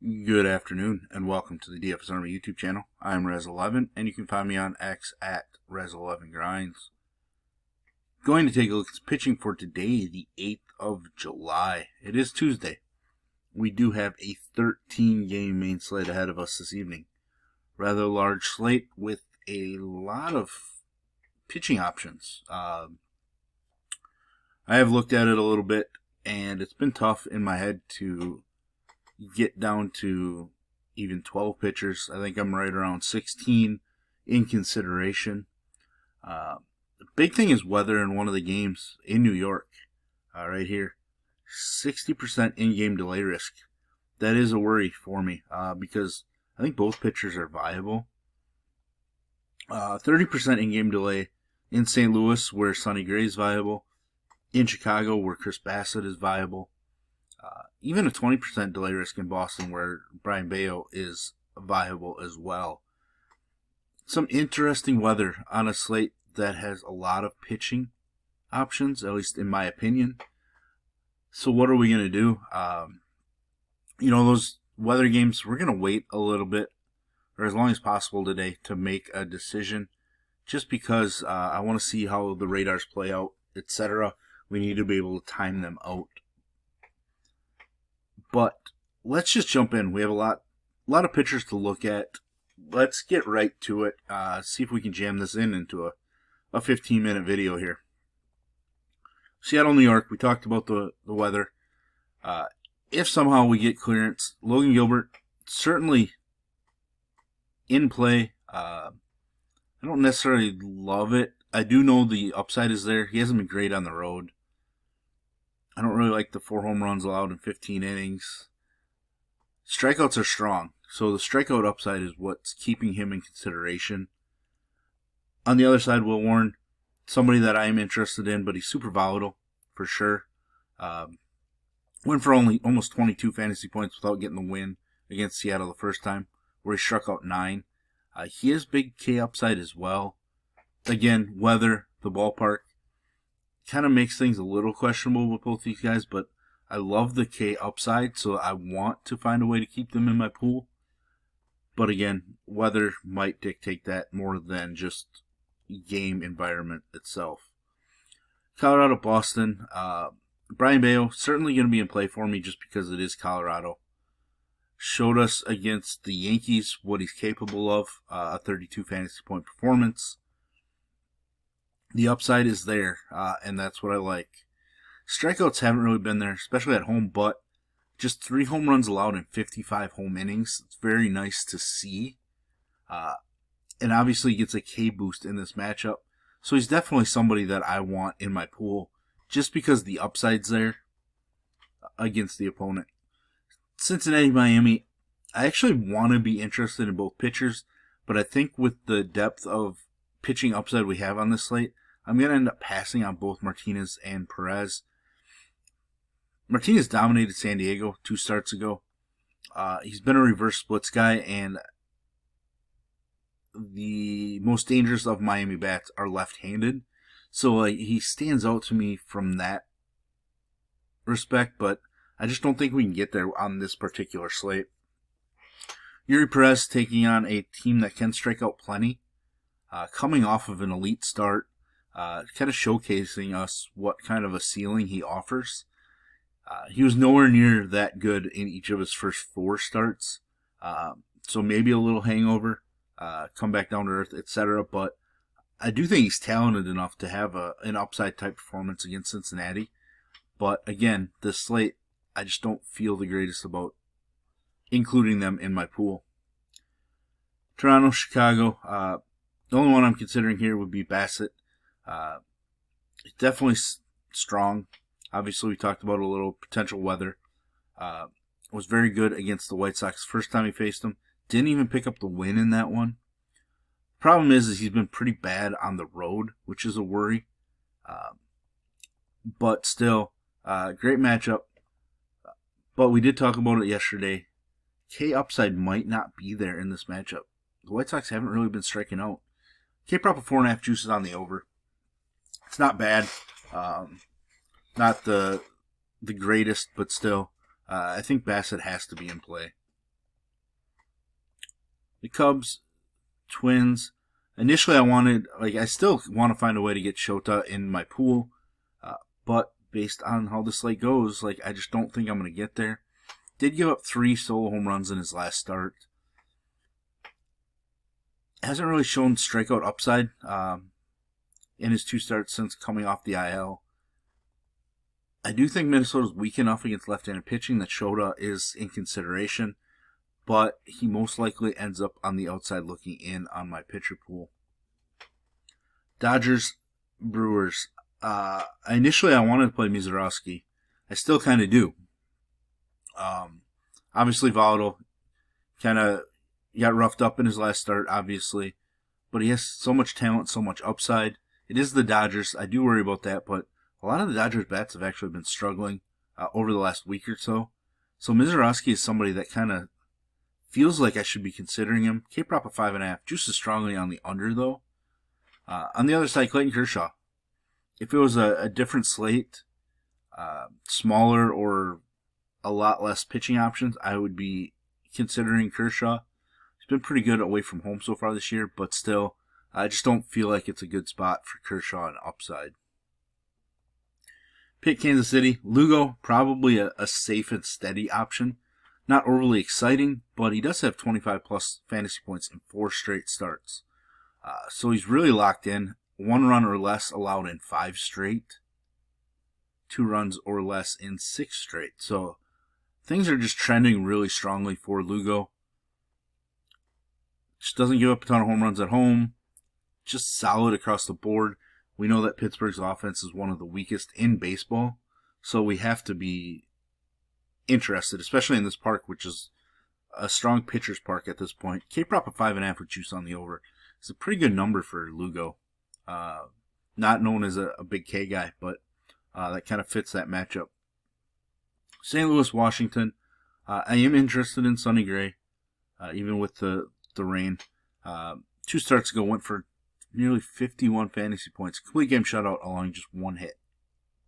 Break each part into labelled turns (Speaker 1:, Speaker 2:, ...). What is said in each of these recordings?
Speaker 1: Good afternoon, and welcome to the DFS Army YouTube channel. I'm Razzle11, and you can find me on X at Razzle11Grinds. Going to take a look at pitching for today, the 8th of July. It is Tuesday. We do have a 13-game main slate ahead of us this evening. Rather large slate with a lot of pitching options. I have looked at it a little bit, and it's been tough in my head to get down to even 12 pitchers. I think I'm right around 16 in consideration. The big thing is weather in one of the games in New York, right here. 60% in-game delay risk. That is a worry for me because I think both pitchers are viable. 30% in-game delay in St. Louis where Sonny Gray is viable. In Chicago where Chris Bassett is viable. Even a 20% delay risk in Boston where Brayan Bello is viable as well. Some interesting weather on a slate that has a lot of pitching options, at least in my opinion. So what are we going to do? Those weather games, we're going to wait a little bit, or as long as possible today, to make a decision, just because I want to see how the radars play out, etc. We need to be able to time them out. But let's just jump in. We have a lot of pitchers to look at. Let's get right to it. See if we can jam this into a 15-minute video here. Seattle, New York. We talked about the weather. If somehow we get clearance, Logan Gilbert certainly in play. I don't necessarily love it. I do know the upside is there. He hasn't been great on the road. I don't really like the 4 home runs allowed in 15 innings. Strikeouts are strong, so the strikeout upside is what's keeping him in consideration. On the other side, Will Warren, somebody that I am interested in, but he's super volatile, for sure. Went for almost 22 fantasy points without getting the win against Seattle the first time, where he struck out 9. He has big K upside as well. Again, weather, the ballpark, kind of makes things a little questionable with both these guys, but I love the K upside, so I want to find a way to keep them in my pool. But again, weather might dictate that more than just game environment itself. Colorado, Boston. Brayan Bello, certainly going to be in play for me just because it is Colorado. Showed us against the Yankees what he's capable of, a 32 fantasy point performance. The upside is there, and that's what I like. Strikeouts haven't really been there, especially at home, but just 3 home runs allowed in 55 home innings. It's very nice to see. And obviously he gets a K boost in this matchup. So he's definitely somebody that I want in my pool just because the upside's there against the opponent. Cincinnati, Miami, I actually want to be interested in both pitchers, but I think with the depth of pitching upside we have on this slate, I'm going to end up passing on both Martinez and Perez. Martinez dominated San Diego 2 starts ago. He's been a reverse splits guy, and the most dangerous of Miami bats are left-handed. So he stands out to me from that respect, but I just don't think we can get there on this particular slate. Yuri Perez taking on a team that can strike out plenty. Coming off of an elite start, kind of showcasing us what kind of a ceiling he offers. He was nowhere near that good in each of his first 4 starts, so maybe a little hangover, come back down to earth, etc. But I do think he's talented enough to have an upside type performance against Cincinnati. But again, this slate, I just don't feel the greatest about including them in my pool. Toronto, Chicago. The only one I'm considering here would be Bassett. Definitely strong. Obviously, we talked about a little potential weather. Was very good against the White Sox first time he faced them. Didn't even pick up the win in that one. Problem is he's been pretty bad on the road, which is a worry. But still, great matchup. But we did talk about it yesterday. K upside might not be there in this matchup. The White Sox haven't really been striking out. K-prop of 4.5 juices on the over. It's not bad. Not the greatest, but still, I think Bassett has to be in play. The Cubs, Twins. Initially, I still want to find a way to get Shota in my pool, but based on how the slate goes, I just don't think I'm going to get there. Did give up 3 solo home runs in his last start. Hasn't really shown strikeout upside in his 2 starts since coming off the IL. I do think Minnesota's weak enough against left-handed pitching that Shota is in consideration, but he most likely ends up on the outside looking in on my pitcher pool. Dodgers, Brewers. Initially, I wanted to play Mizorowski. I still kind of do. Obviously volatile. Kind of got roughed up in his last start, obviously. But he has so much talent, so much upside. It is the Dodgers. I do worry about that, but a lot of the Dodgers bats have actually been struggling over the last week or so. So Mizorowski is somebody that kind of feels like I should be considering him. K-prop of 5.5. Juice is strongly on the under, though. On the other side, Clayton Kershaw. If it was a different slate, smaller or a lot less pitching options, I would be considering Kershaw. He's been pretty good away from home so far this year, but still, I just don't feel like it's a good spot for Kershaw and upside. Pick Kansas City. Lugo, probably a safe and steady option. Not overly exciting, but he does have 25-plus fantasy points in 4 straight starts. So he's really locked in. 1 run or less allowed in 5 straight. 2 runs or less in 6 straight. So things are just trending really strongly for Lugo. Just doesn't give up a ton of home runs at home. Just solid across the board. We know that Pittsburgh's offense is one of the weakest in baseball. So we have to be interested, especially in this park, which is a strong pitcher's park at this point. K-prop of 5.5 with juice on the over. It's a pretty good number for Lugo. Not known as a big K guy, but that kind of fits that matchup. St. Louis, Washington. I am interested in Sonny Gray, even with the rain. 2 starts ago went for nearly 51 fantasy points. Complete game shutout, allowing just 1 hit.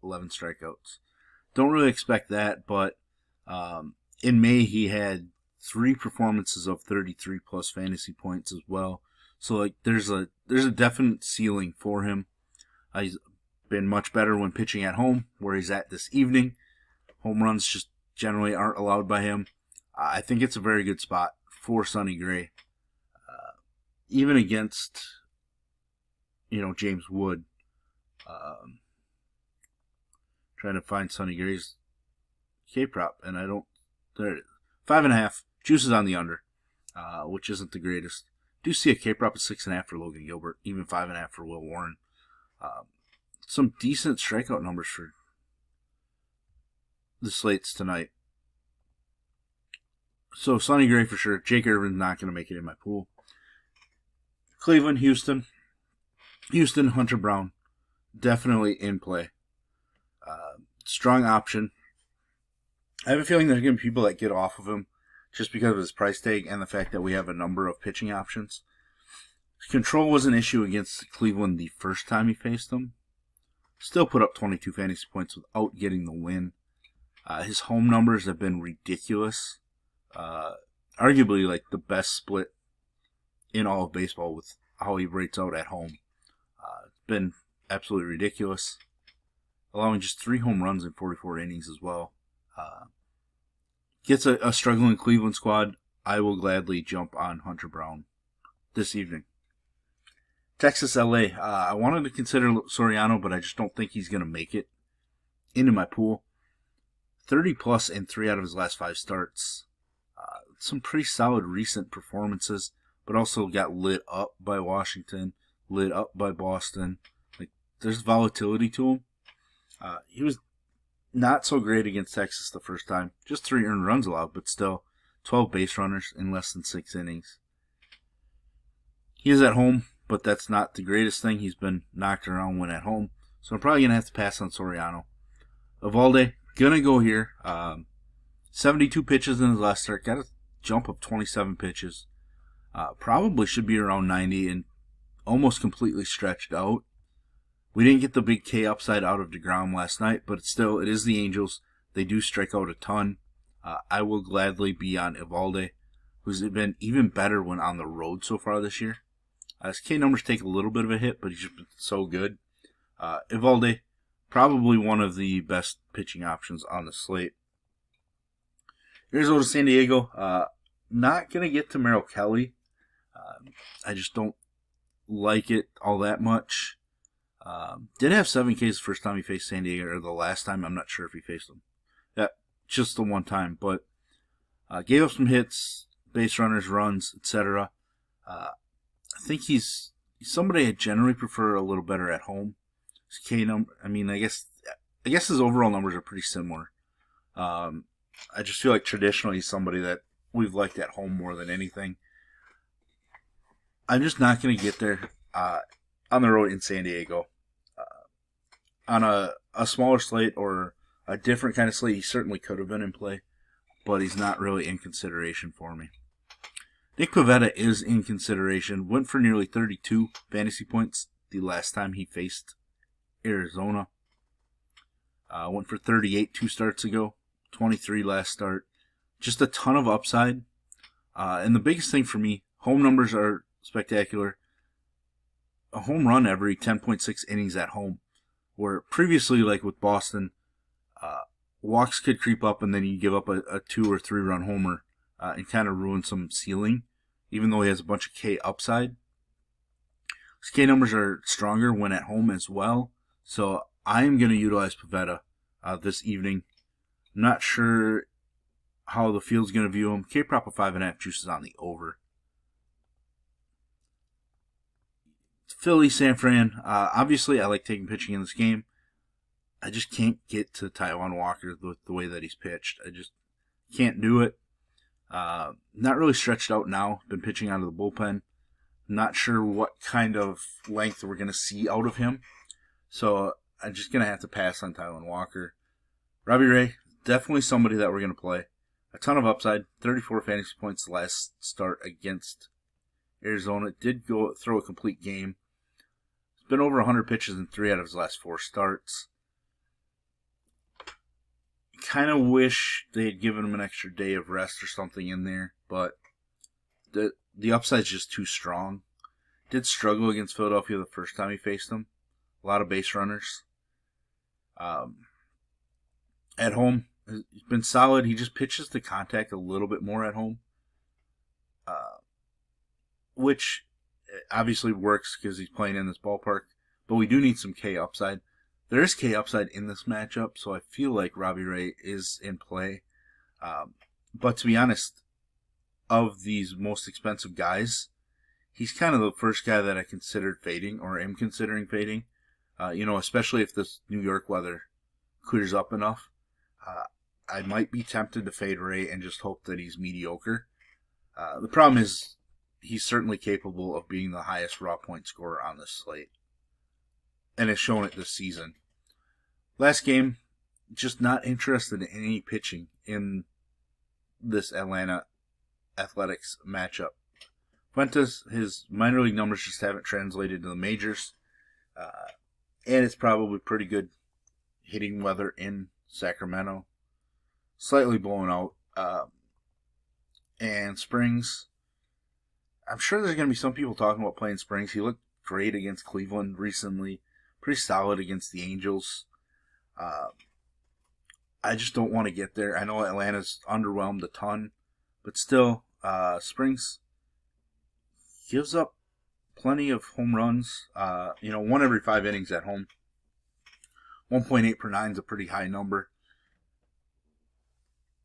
Speaker 1: 11 strikeouts. Don't really expect that, but in May he had 3 performances of 33-plus fantasy points as well. So there's a definite ceiling for him. He's been much better when pitching at home, where he's at this evening. Home runs just generally aren't allowed by him. I think it's a very good spot for Sonny Gray. Even against, James Wood. Trying to find Sonny Gray's K-prop, and I don't. There it is. 5.5. Juice is on the under, which isn't the greatest. Do see a K-prop of 6.5 for Logan Gilbert, even 5.5 for Will Warren. Some decent strikeout numbers for the slates tonight. So Sonny Gray for sure. Jake Irvin's not going to make it in my pool. Cleveland, Houston. Houston, Hunter Brown. Definitely in play. Strong option. I have a feeling there's going to be people that get off of him just because of his price tag and the fact that we have a number of pitching options. Control was an issue against Cleveland the first time he faced them. Still put up 22 fantasy points without getting the win. His home numbers have been ridiculous. Arguably the best split in all of baseball with how he rates out at home. It's been absolutely ridiculous. Allowing just 3 home runs in 44 innings as well. Gets a struggling Cleveland squad. I will gladly jump on Hunter Brown this evening. Texas, LA. I wanted to consider Soriano, but I just don't think he's going to make it into my pool. 30-plus in 3 out of his last 5 starts. Some pretty solid recent performances, but also got lit up by Washington, lit up by Boston. There's volatility to him. He was not so great against Texas the first time. Just 3 earned runs allowed, but still 12 base runners in less than 6 innings. He is at home, but that's not the greatest thing. He's been knocked around when at home. So I'm probably going to have to pass on Soriano. Evalde, going to go here. 72 pitches in his last start. Got a jump of 27 pitches. Probably should be around 90 and almost completely stretched out. We didn't get the big K upside out of DeGrom last night, but still, it is the Angels. They do strike out a ton. I will gladly be on Evalde. who's been even better when on the road so far this year. His K numbers take a little bit of a hit, but he's just been so good. Evaldi, probably one of the best pitching options on the slate. Arizona, San Diego, not going to get to Merrill Kelly. I just don't like it all that much. Did have 7 Ks the first time he faced San Diego, or the last time. I'm not sure if he faced them. Yeah, just the one time. But gave up some hits, base runners, runs, etc. I think he's somebody I generally prefer a little better at home. His K number, I guess his overall numbers are pretty similar. I just feel like traditionally he's somebody that we've liked at home more than anything. I'm just not going to get there on the road in San Diego. On a smaller slate or a different kind of slate, he certainly could have been in play, but he's not really in consideration for me. Nick Pivetta is in consideration. Went for nearly 32 fantasy points the last time he faced Arizona. Went for 38 2 starts ago, 23 last start. Just a ton of upside. And the biggest thing for me, home numbers are spectacular. A home run every 10.6 innings at home. Where previously, like with Boston, walks could creep up and then you give up a 2 or 3 run homer and kind of ruin some ceiling, even though he has a bunch of K upside. His K numbers are stronger when at home as well, so I am going to utilize Pivetta this evening. I'm not sure how the field's going to view him. K prop of 5.5 juices on the over. Philly, San Fran. Obviously, I like taking pitching in this game. I just can't get to Taijuan Walker with the way that he's pitched. I just can't do it. Not really stretched out now. Been pitching out of the bullpen. Not sure what kind of length we're going to see out of him. So I'm just going to have to pass on Taijuan Walker. Robbie Ray, definitely somebody that we're going to play. A ton of upside. 34 fantasy points last start against Arizona. Did go throw a complete game. It's been over 100 pitches in 3 out of his last 4 starts. Kind of wish they had given him an extra day of rest or something in there, but the upside's just too strong. Did struggle against Philadelphia the first time he faced them. A lot of base runners. At home, he's been solid. He just pitches to contact a little bit more at home, which obviously works because he's playing in this ballpark, but we do need some K upside. There is K upside in this matchup, so I feel like Robbie Ray is in play. But to be honest, of these most expensive guys, he's kind of the first guy that I considered fading or am considering fading. Especially if this New York weather clears up enough. I might be tempted to fade Ray and just hope that he's mediocre. The problem is he's certainly capable of being the highest raw point scorer on this slate, and has shown it this season. Last game, just not interested in any pitching in this Atlanta Athletics matchup. Fuentes, his minor league numbers just haven't translated to the majors, and it's probably pretty good hitting weather in Sacramento. Slightly blown out. And Springs, I'm sure there's going to be some people talking about playing Springs. He looked great against Cleveland recently. Pretty solid against the Angels. I just don't want to get there. I know Atlanta's underwhelmed a ton, but still, Springs gives up plenty of home runs. 1 every 5 innings at home. 1.8 per 9 is a pretty high number.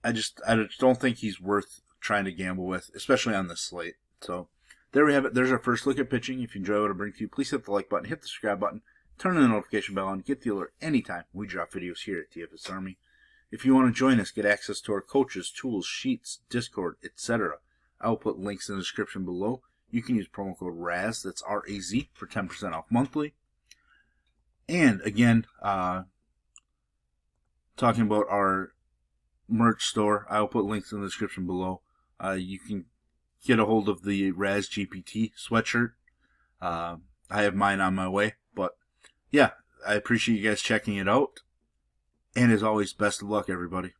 Speaker 1: I just don't think he's worth trying to gamble with, especially on this slate. So there we have it. There's our first look at pitching. If you enjoy what I bring to you, please hit the like button, hit the subscribe button, turn on the notification bell, and get the alert anytime we drop videos here at DFS Army. If you want to join us, get access to our coaches, tools, sheets, Discord, etc., I will put links in the description below. You can use promo code RAZ, that's R-A-Z, for 10% off monthly. And again, talking about our merch store, I will put links in the description below. You can get a hold of the Raz GPT sweatshirt. I have mine on my way, but yeah, I appreciate you guys checking it out. And as always, best of luck, everybody.